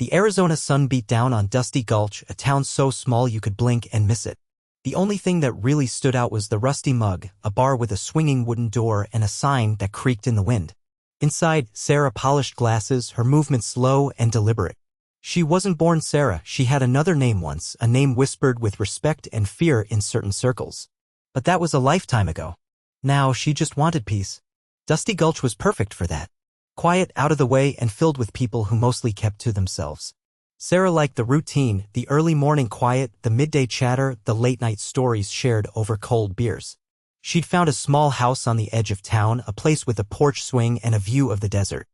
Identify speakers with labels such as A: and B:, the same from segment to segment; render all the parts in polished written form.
A: The Arizona sun beat down on Dusty Gulch, a town so small you could blink and miss it. The only thing that really stood out was the Rusty Mug, a bar with a swinging wooden door and a sign that creaked in the wind. Inside, Sarah polished glasses, her movements slow and deliberate. She wasn't born Sarah, she had another name once, a name whispered with respect and fear in certain circles. But that was a lifetime ago. Now she just wanted peace. Dusty Gulch was perfect for that. Quiet, out of the way, and filled with people who mostly kept to themselves. Sarah liked the routine, the early morning quiet, the midday chatter, the late-night stories shared over cold beers. She'd found a small house on the edge of town, a place with a porch swing and a view of the desert.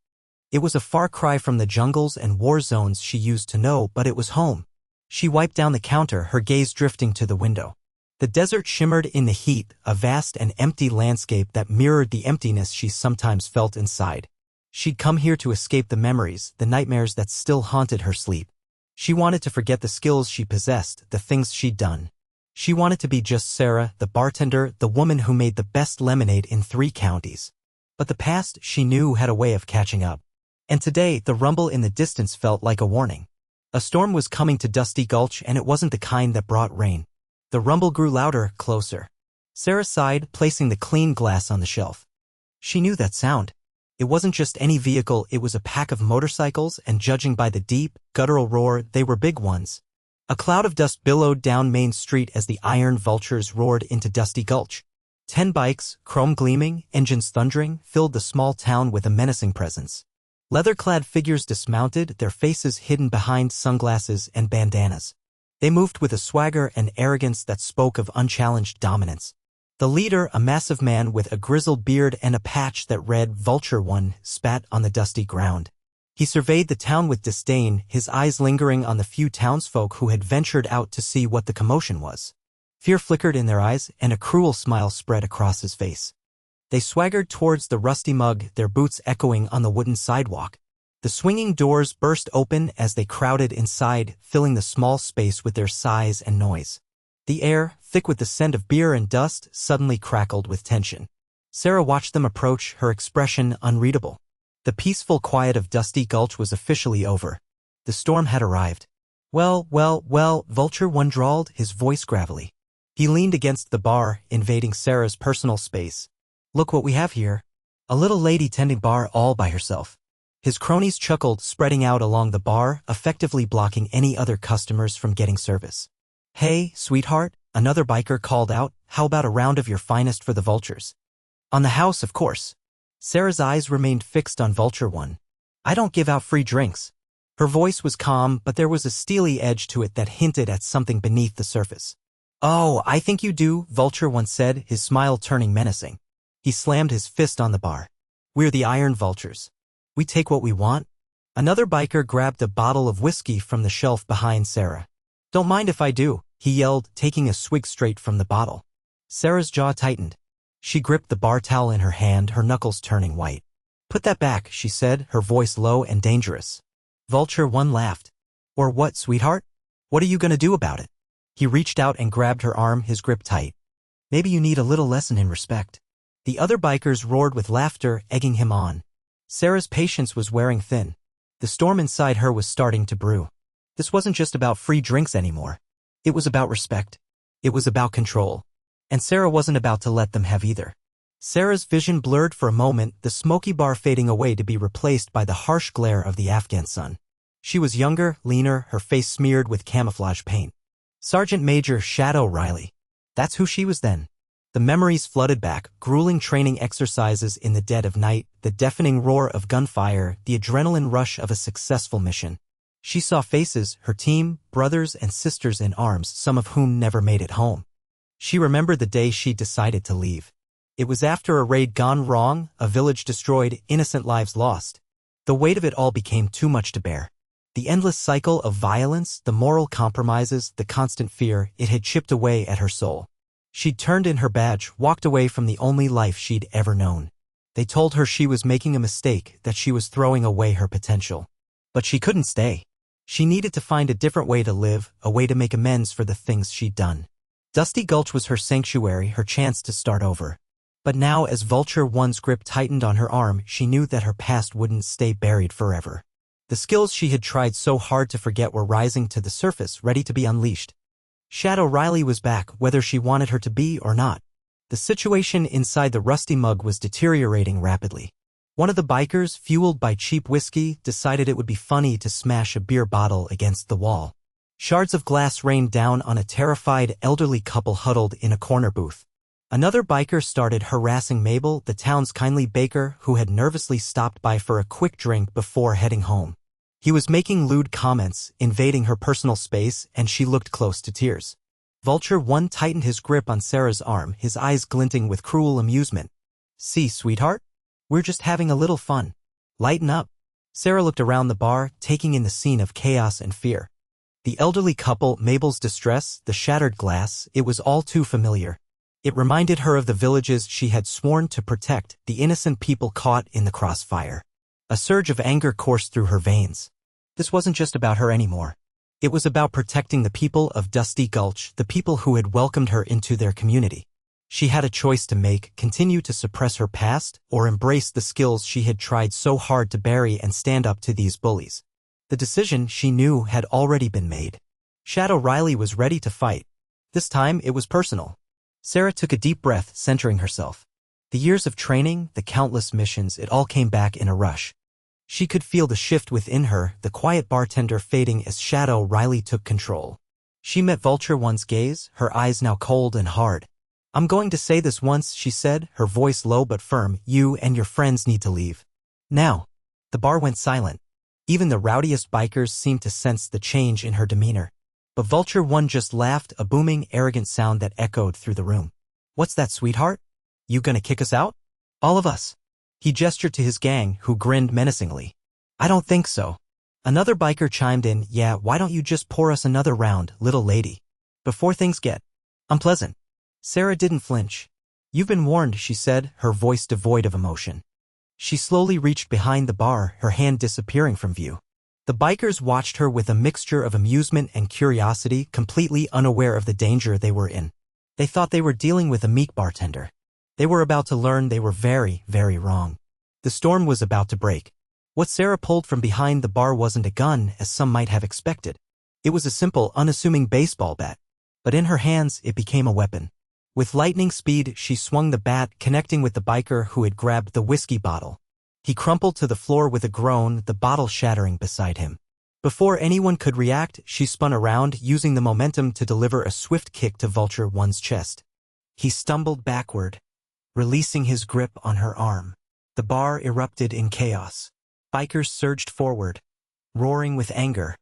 A: It was a far cry from the jungles and war zones she used to know, but it was home. She wiped down the counter, her gaze drifting to the window. The desert shimmered in the heat, a vast and empty landscape that mirrored the emptiness she sometimes felt inside. She'd come here to escape the memories, the nightmares that still haunted her sleep. She wanted to forget the skills she possessed, the things she'd done. She wanted to be just Sarah, the bartender, the woman who made the best lemonade in 3 counties. But the past, she knew, had a way of catching up. And today, the rumble in the distance felt like a warning. A storm was coming to Dusty Gulch, and it wasn't the kind that brought rain. The rumble grew louder, closer. Sarah sighed, placing the clean glass on the shelf. She knew that sound. It wasn't just any vehicle, it was a pack of motorcycles, and judging by the deep, guttural roar, they were big ones. A cloud of dust billowed down Main Street as the iron vultures roared into Dusty Gulch. 10 bikes, chrome gleaming, engines thundering, filled the small town with a menacing presence. Leather-clad figures dismounted, their faces hidden behind sunglasses and bandanas. They moved with a swagger and arrogance that spoke of unchallenged dominance. The leader, a massive man with a grizzled beard and a patch that read Vulture One, spat on the dusty ground. He surveyed the town with disdain, his eyes lingering on the few townsfolk who had ventured out to see what the commotion was. Fear flickered in their eyes, and a cruel smile spread across his face. They swaggered towards the Rusty Mug, their boots echoing on the wooden sidewalk. The swinging doors burst open as they crowded inside, filling the small space with their size and noise. The air, thick with the scent of beer and dust, suddenly crackled with tension. Sarah watched them approach, her expression unreadable. The peaceful quiet of Dusty Gulch was officially over. The storm had arrived. Well, Vulture One drawled, his voice gravelly. He leaned against the bar, invading Sarah's personal space. Look what we have here. A little lady tending bar all by herself. His cronies chuckled, spreading out along the bar, effectively blocking any other customers from getting service. Hey, sweetheart, another biker called out, how about a round of your finest for the vultures? On the house, of course. Sarah's eyes remained fixed on Vulture One. I don't give out free drinks. Her voice was calm, but there was a steely edge to it that hinted at something beneath the surface. Oh, I think you do, Vulture One said, his smile turning menacing. He slammed his fist on the bar. We're the Iron Vultures. We take what we want. Another biker grabbed a bottle of whiskey from the shelf behind Sarah. Don't mind if I do, he yelled, taking a swig straight from the bottle. Sarah's jaw tightened. She gripped the bar towel in her hand, her knuckles turning white. Put that back, she said, her voice low and dangerous. Vulture One laughed. Or what, sweetheart? What are you gonna do about it? He reached out and grabbed her arm, his grip tight. Maybe you need a little lesson in respect. The other bikers roared with laughter, egging him on. Sarah's patience was wearing thin. The storm inside her was starting to brew. This wasn't just about free drinks anymore. It was about respect. It was about control. And Sarah wasn't about to let them have either. Sarah's vision blurred for a moment, the smoky bar fading away to be replaced by the harsh glare of the Afghan sun. She was younger, leaner, her face smeared with camouflage paint. Sergeant Major Shadow Riley. That's who she was then. The memories flooded back, grueling training exercises in the dead of night, the deafening roar of gunfire, the adrenaline rush of a successful mission. She saw faces, her team, brothers and sisters in arms, some of whom never made it home. She remembered the day she decided to leave. It was after a raid gone wrong, a village destroyed, innocent lives lost. The weight of it all became too much to bear. The endless cycle of violence, the moral compromises, the constant fear, it had chipped away at her soul. She'd turned in her badge, walked away from the only life she'd ever known. They told her she was making a mistake, that she was throwing away her potential. But she couldn't stay. She needed to find a different way to live, a way to make amends for the things she'd done. Dusty Gulch was her sanctuary, her chance to start over. But now, as Vulture One's grip tightened on her arm, she knew that her past wouldn't stay buried forever. The skills she had tried so hard to forget were rising to the surface, ready to be unleashed. Shadow Riley was back, whether she wanted her to be or not. The situation inside the rusty mug was deteriorating rapidly. One of the bikers, fueled by cheap whiskey, decided it would be funny to smash a beer bottle against the wall. Shards of glass rained down on a terrified elderly couple huddled in a corner booth. Another biker started harassing Mabel, the town's kindly baker, who had nervously stopped by for a quick drink before heading home. He was making lewd comments, invading her personal space, and she looked close to tears. Vulture 1 tightened his grip on Sarah's arm, his eyes glinting with cruel amusement. "See, sweetheart? We're just having a little fun. Lighten up." Sarah looked around the bar, taking in the scene of chaos and fear. The elderly couple, Mabel's distress, the shattered glass, it was all too familiar. It reminded her of the villages she had sworn to protect, the innocent people caught in the crossfire. A surge of anger coursed through her veins. This wasn't just about her anymore. It was about protecting the people of Dusty Gulch, the people who had welcomed her into their community. She had a choice to make: continue to suppress her past, or embrace the skills she had tried so hard to bury and stand up to these bullies. The decision, she knew, had already been made. Shadow Riley was ready to fight. This time, it was personal. Sarah took a deep breath, centering herself. The years of training, the countless missions, it all came back in a rush. She could feel the shift within her, the quiet bartender fading as Shadow Riley took control. She met Vulture 1's gaze, her eyes now cold and hard. "I'm going to say this once," she said, her voice low but firm. "You and your friends need to leave. Now." The bar went silent. Even the rowdiest bikers seemed to sense the change in her demeanor. But Vulture 1 just laughed, a booming, arrogant sound that echoed through the room. "What's that, sweetheart? You gonna kick us out? All of us?" He gestured to his gang, who grinned menacingly. "I don't think so." Another biker chimed in, "Yeah, why don't you just pour us another round, little lady, before things get unpleasant?" Sarah didn't flinch. "You've been warned," she said, her voice devoid of emotion. She slowly reached behind the bar, her hand disappearing from view. The bikers watched her with a mixture of amusement and curiosity, completely unaware of the danger they were in. They thought they were dealing with a meek bartender. They were about to learn they were very, very wrong. The storm was about to break. What Sarah pulled from behind the bar wasn't a gun, as some might have expected. It was a simple, unassuming baseball bat. But in her hands, it became a weapon. With lightning speed, she swung the bat, connecting with the biker who had grabbed the whiskey bottle. He crumpled to the floor with a groan, the bottle shattering beside him. Before anyone could react, she spun around, using the momentum to deliver a swift kick to Vulture 1's chest. He stumbled backward, releasing his grip on her arm. The bar erupted in chaos. Bikers surged forward, roaring with anger.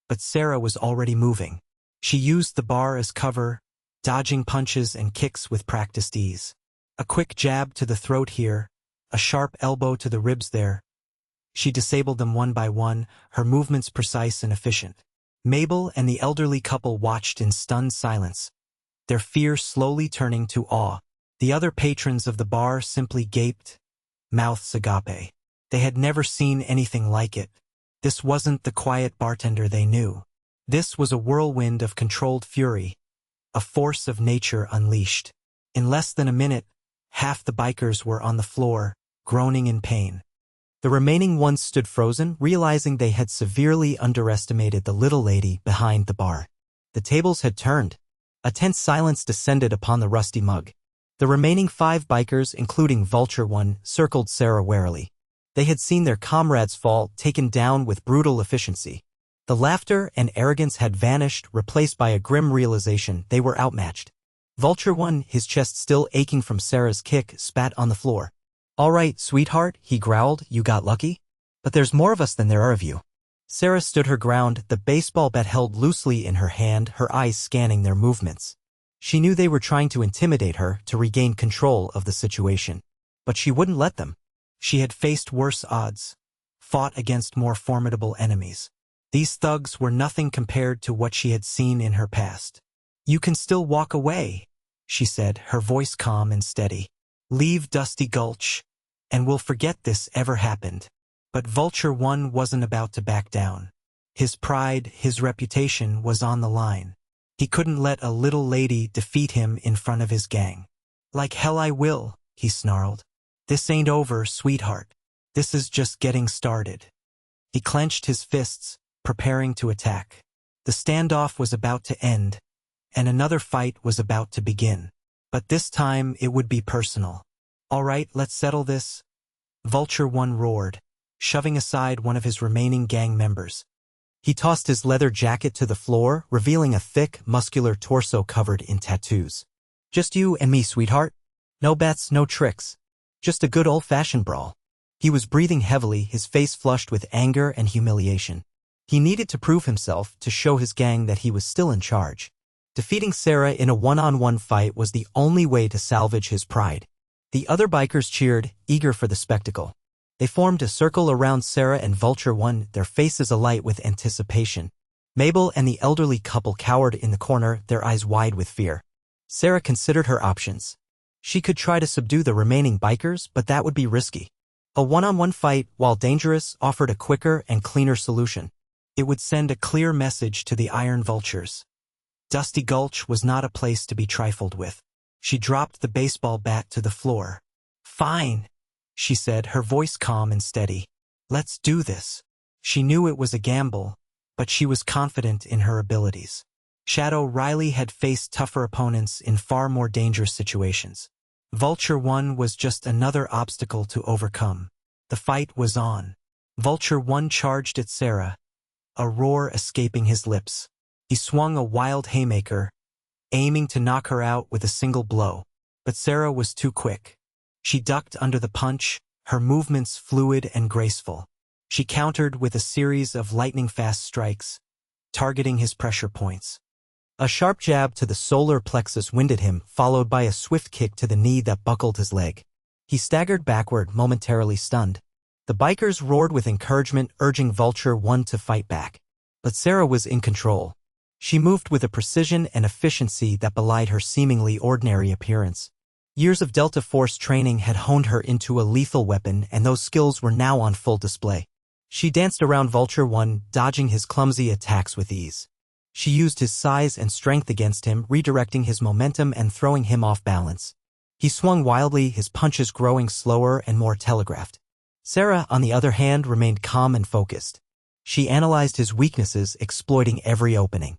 A: But Sarah was already moving. She used the bar as cover, dodging punches and kicks with practiced ease. A quick jab to the throat here, a sharp elbow to the ribs there. She disabled them one by one, her movements precise and efficient. Mabel and the elderly couple watched in stunned silence, their fear slowly turning to awe. The other patrons of the bar simply gaped, mouths agape. They had never seen anything like it. This wasn't the quiet bartender they knew. This was a whirlwind of controlled fury, a force of nature unleashed. In less than a minute, half the bikers were on the floor, groaning in pain. The remaining ones stood frozen, realizing they had severely underestimated the little lady behind the bar. The tables had turned. A tense silence descended upon the rusty mug. The remaining 5 bikers, including Vulture 1, circled Sarah warily. They had seen their comrades fall, taken down with brutal efficiency. The laughter and arrogance had vanished, replaced by a grim realization they were outmatched. Vulture 1, his chest still aching from Sarah's kick, spat on the floor. "All right, sweetheart," he growled, "you got lucky? But there's more of us than there are of you." Sarah stood her ground, the baseball bat held loosely in her hand, her eyes scanning their movements. She knew they were trying to intimidate her, to regain control of the situation. But she wouldn't let them. She had faced worse odds, fought against more formidable enemies. These thugs were nothing compared to what she had seen in her past. "You can still walk away," she said, her voice calm and steady. "Leave Dusty Gulch, and we'll forget this ever happened." But Vulture 1 wasn't about to back down. His pride, his reputation was on the line. He couldn't let a little lady defeat him in front of his gang. "Like hell I will," he snarled. "This ain't over, sweetheart. This is just getting started." He clenched his fists, preparing to attack. The standoff was about to end, and another fight was about to begin. But this time it would be personal. "All right, let's settle this," Vulture 1 roared, shoving aside one of his remaining gang members. He tossed his leather jacket to the floor, revealing a thick, muscular torso covered in tattoos. "Just you and me, sweetheart. No bets, no tricks. Just a good old-fashioned brawl." He was breathing heavily, his face flushed with anger and humiliation. He needed to prove himself, to show his gang that he was still in charge. Defeating Sarah in a one-on-one fight was the only way to salvage his pride. The other bikers cheered, eager for the spectacle. They formed a circle around Sarah and Vulture 1, their faces alight with anticipation. Mabel and the elderly couple cowered in the corner, their eyes wide with fear. Sarah considered her options. She could try to subdue the remaining bikers, but that would be risky. A one-on-one fight, while dangerous, offered a quicker and cleaner solution. It would send a clear message to the Iron Vultures. Dusty Gulch was not a place to be trifled with. She dropped the baseball bat to the floor. "Fine," she said, her voice calm and steady. "Let's do this." She knew it was a gamble, but she was confident in her abilities. Shadow Riley had faced tougher opponents in far more dangerous situations. Vulture 1 was just another obstacle to overcome. The fight was on. Vulture 1 charged at Sarah, a roar escaping his lips. He swung a wild haymaker, aiming to knock her out with a single blow. But Sarah was too quick. She ducked under the punch, her movements fluid and graceful. She countered with a series of lightning-fast strikes, targeting his pressure points. A sharp jab to the solar plexus winded him, followed by a swift kick to the knee that buckled his leg. He staggered backward, momentarily stunned. The bikers roared with encouragement, urging Vulture 1 to fight back. But Sarah was in control. She moved with a precision and efficiency that belied her seemingly ordinary appearance. Years of Delta Force training had honed her into a lethal weapon, and those skills were now on full display. She danced around Vulture 1, dodging his clumsy attacks with ease. She used his size and strength against him, redirecting his momentum and throwing him off balance. He swung wildly, his punches growing slower and more telegraphed. Sarah, on the other hand, remained calm and focused. She analyzed his weaknesses, exploiting every opening.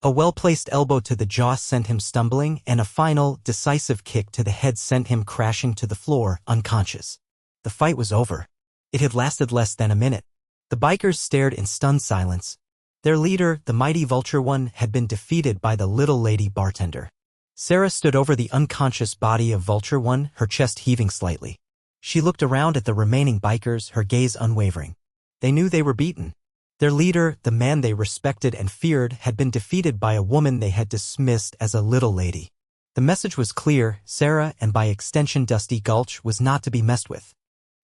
A: A well-placed elbow to the jaw sent him stumbling, and a final, decisive kick to the head sent him crashing to the floor, unconscious. The fight was over. It had lasted less than a minute. The bikers stared in stunned silence. Their leader, the mighty Vulture 1, had been defeated by the little lady bartender. Sarah stood over the unconscious body of Vulture 1, her chest heaving slightly. She looked around at the remaining bikers, her gaze unwavering. They knew they were beaten. Their leader, the man they respected and feared, had been defeated by a woman they had dismissed as a little lady. The message was clear: Sarah, and by extension Dusty Gulch, was not to be messed with.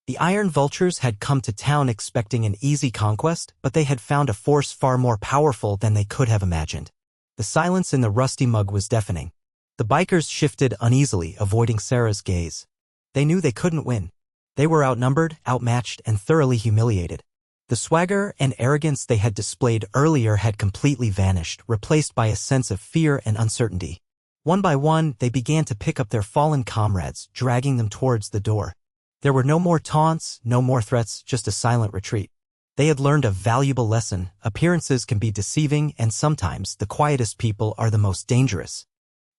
A: The Iron Vultures had come to town expecting an easy conquest, but they had found a force far more powerful than they could have imagined. The silence in the rusty mug was deafening. The bikers shifted uneasily, avoiding Sarah's gaze. They knew they couldn't win. They were outnumbered, outmatched, and thoroughly humiliated. The swagger and arrogance they had displayed earlier had completely vanished, replaced by a sense of fear and uncertainty. One by one, they began to pick up their fallen comrades, dragging them towards the door. There were no more taunts, no more threats, just a silent retreat. They had learned a valuable lesson: appearances can be deceiving, and sometimes the quietest people are the most dangerous.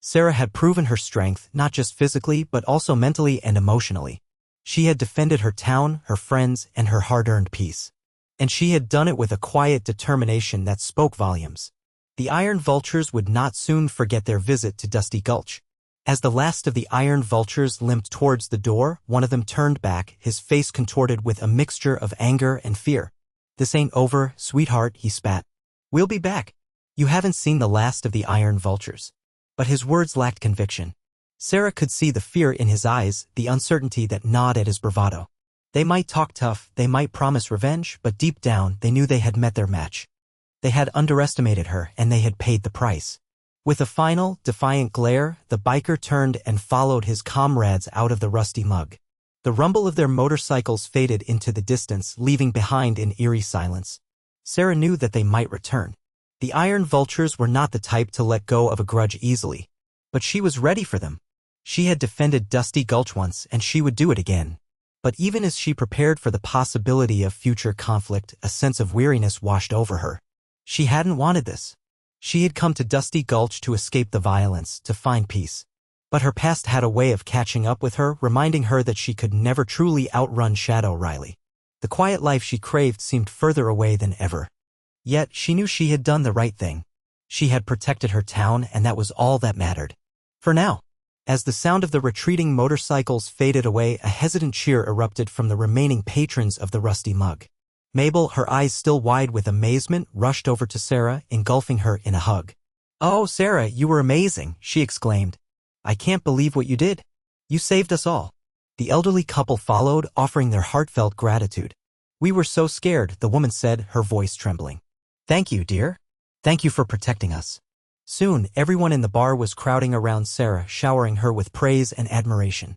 A: Sarah had proven her strength, not just physically, but also mentally and emotionally. She had defended her town, her friends, and her hard-earned peace. And she had done it with a quiet determination that spoke volumes. The Iron Vultures would not soon forget their visit to Dusty Gulch. As the last of the Iron Vultures limped towards the door, one of them turned back, his face contorted with a mixture of anger and fear. "This ain't over, sweetheart," he spat. "We'll be back. You haven't seen the last of the Iron Vultures." But his words lacked conviction. Sarah could see the fear in his eyes, the uncertainty that gnawed at his bravado. They might talk tough, they might promise revenge, but deep down they knew they had met their match. They had underestimated her, and they had paid the price. With a final, defiant glare, the biker turned and followed his comrades out of the rusty mug. The rumble of their motorcycles faded into the distance, leaving behind an eerie silence. Sarah knew that they might return. The Iron Vultures were not the type to let go of a grudge easily. But she was ready for them. She had defended Dusty Gulch once, and she would do it again. But even as she prepared for the possibility of future conflict, a sense of weariness washed over her. She hadn't wanted this. She had come to Dusty Gulch to escape the violence, to find peace. But her past had a way of catching up with her, reminding her that she could never truly outrun Shadow Riley. The quiet life she craved seemed further away than ever. Yet, she knew she had done the right thing. She had protected her town, and that was all that mattered. For now. As the sound of the retreating motorcycles faded away, a hesitant cheer erupted from the remaining patrons of the Rusty Mug. Mabel, her eyes still wide with amazement, rushed over to Sarah, engulfing her in a hug. "Oh, Sarah, you were amazing," she exclaimed. "I can't believe what you did. You saved us all." The elderly couple followed, offering their heartfelt gratitude. "We were so scared," the woman said, her voice trembling. "Thank you, dear. Thank you for protecting us." Soon, everyone in the bar was crowding around Sarah, showering her with praise and admiration.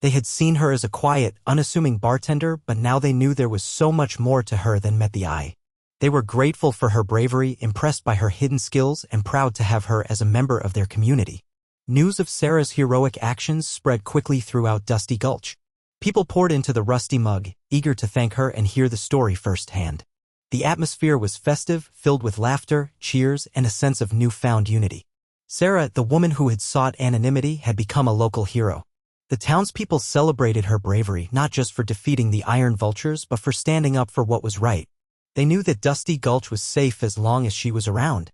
A: They had seen her as a quiet, unassuming bartender, but now they knew there was so much more to her than met the eye. They were grateful for her bravery, impressed by her hidden skills, and proud to have her as a member of their community. News of Sarah's heroic actions spread quickly throughout Dusty Gulch. People poured into the Rusty Mug, eager to thank her and hear the story firsthand. The atmosphere was festive, filled with laughter, cheers, and a sense of newfound unity. Sarah, the woman who had sought anonymity, had become a local hero. The townspeople celebrated her bravery, not just for defeating the Iron Vultures, but for standing up for what was right. They knew that Dusty Gulch was safe as long as she was around.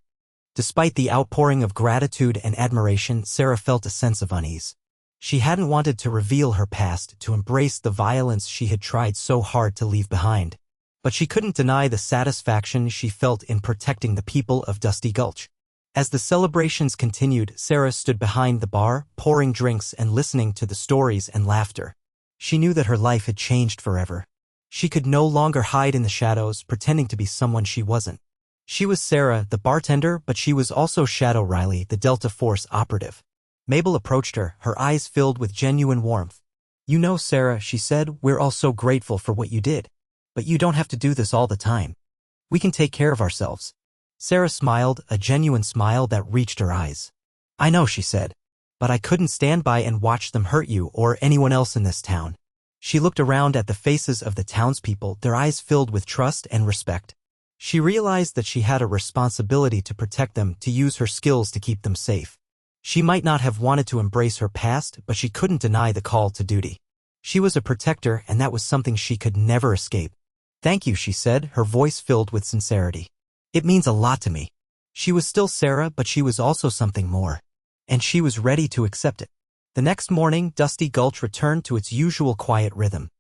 A: Despite the outpouring of gratitude and admiration, Sarah felt a sense of unease. She hadn't wanted to reveal her past, to embrace the violence she had tried so hard to leave behind. But she couldn't deny the satisfaction she felt in protecting the people of Dusty Gulch. As the celebrations continued, Sarah stood behind the bar, pouring drinks and listening to the stories and laughter. She knew that her life had changed forever. She could no longer hide in the shadows, pretending to be someone she wasn't. She was Sarah, the bartender, but she was also Shadow Riley, the Delta Force operative. Mabel approached her, her eyes filled with genuine warmth. "You know, Sarah," she said, "we're all so grateful for what you did. But you don't have to do this all the time. We can take care of ourselves." Sarah smiled, a genuine smile that reached her eyes. "I know," she said, "but I couldn't stand by and watch them hurt you or anyone else in this town." She looked around at the faces of the townspeople, their eyes filled with trust and respect. She realized that she had a responsibility to protect them, to use her skills to keep them safe. She might not have wanted to embrace her past, but she couldn't deny the call to duty. She was a protector, and that was something she could never escape. "Thank you," she said, her voice filled with sincerity. "It means a lot to me." She was still Sarah, but she was also something more. And she was ready to accept it. The next morning, Dusty Gulch returned to its usual quiet rhythm.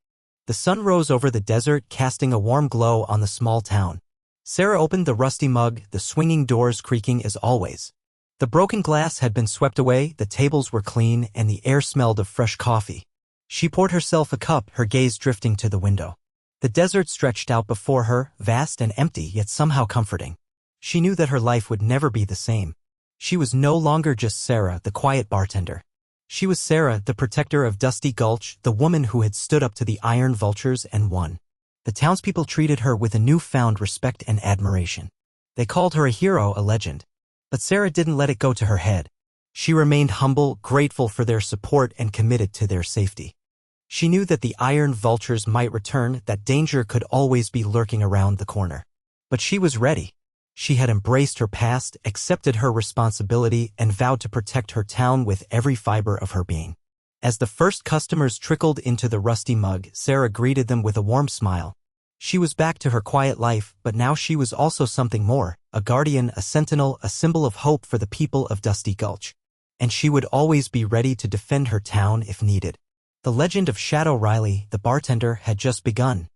A: The sun rose over the desert, casting a warm glow on the small town. Sarah opened the Rusty Mug, the swinging doors creaking as always. The broken glass had been swept away, the tables were clean, and the air smelled of fresh coffee. She poured herself a cup, her gaze drifting to the window. The desert stretched out before her, vast and empty, yet somehow comforting. She knew that her life would never be the same. She was no longer just Sarah, the quiet bartender. She was Sarah, the protector of Dusty Gulch, the woman who had stood up to the Iron Vultures and won. The townspeople treated her with a newfound respect and admiration. They called her a hero, a legend. But Sarah didn't let it go to her head. She remained humble, grateful for their support, and committed to their safety. She knew that the Iron Vultures might return, that danger could always be lurking around the corner. But she was ready. She had embraced her past, accepted her responsibility, and vowed to protect her town with every fiber of her being. As the first customers trickled into the Rusty Mug, Sarah greeted them with a warm smile. She was back to her quiet life, but now she was also something more, a guardian, a sentinel, a symbol of hope for the people of Dusty Gulch. And she would always be ready to defend her town if needed. The legend of Shadow Riley, the bartender, had just begun.